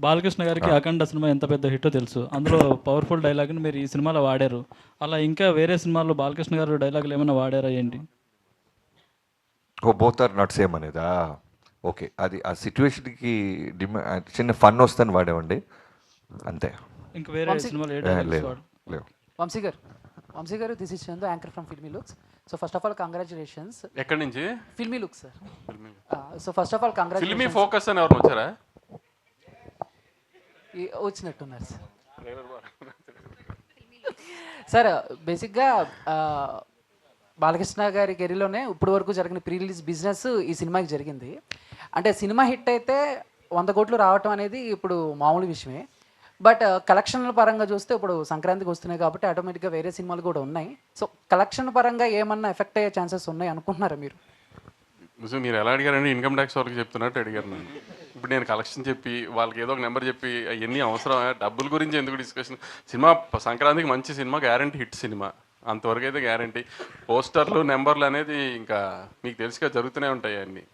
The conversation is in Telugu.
బాలకృష్ణ గారికి అఖండ సినిమా ఎంత పెద్ద హిట్టో తెలుసు. అందులో పవర్ఫుల్ డైలాగ్ని మీరు ఈ సినిమాలో వాడారు. అలా ఇంకా వేరే సినిమాల్లో బాలకృష్ణ గారు డైలాగులు ఏమైనా వాడారా ఏంటి? Oh both are not same అనేదా? ఓకే, అది ఆ సిచ్యువేషన్కి చిన్న ఫన్ వస్తాను వాడేవండి అంతే. ఇంక వేరే వంశీ సినిమాలో ఏ డైలాగ్స్ లేవు వాడు? లేవు. వంశీ గారు this is Chandu, anchor from filmy looks. So first of all congratulations. ఎక్కడి నుంచి? Filmy looks sir. So first of all filmy congratulations. Focus అని ఎవరు వచ్చారా? వచ్చినట్టున్నారు సార్. సార్ బేసిక్గా బాలకృష్ణ గారి కెరీర్లోనే ఇప్పటి వరకు జరిగిన ప్రీ రిలీజ్ బిజినెస్ ఈ సినిమాకి జరిగింది. అంటే సినిమా హిట్ అయితే 100 కోట్లు రావటం అనేది ఇప్పుడు మామూలు విషయమే. బట్ కలెక్షన్ల పరంగా చూస్తే ఇప్పుడు సంక్రాంతికి వస్తున్నాయి కాబట్టి ఆటోమేటిక్గా వేరే సినిమాలు కూడా ఉన్నాయి. సో కలెక్షన్ పరంగా ఏమన్నా ఎఫెక్ట్ అయ్యే ఛాన్సెస్ ఉన్నాయి అనుకుంటున్నారా మీరు? మీరు ఎలా అడిగారండి? ఇన్కమ్ ట్యాక్స్ వాళ్ళకి చెప్తున్నట్టు అడిగారు నన్ను. ఇప్పుడు నేను కలెక్షన్ చెప్పి వాళ్ళకి ఏదో ఒక నెంబర్ చెప్పి అవన్నీ అవసరం, డబ్బుల గురించి ఎందుకు డిస్కషన్? సినిమా సంక్రాంతికి మంచి సినిమా, గ్యారంటీ హిట్ సినిమా, అంతవరకు అయితే గ్యారంటీ. పోస్టర్లు నెంబర్లు అనేది ఇంకా మీకు తెలుసుగా జరుగుతూనే ఉంటాయి అన్నీ.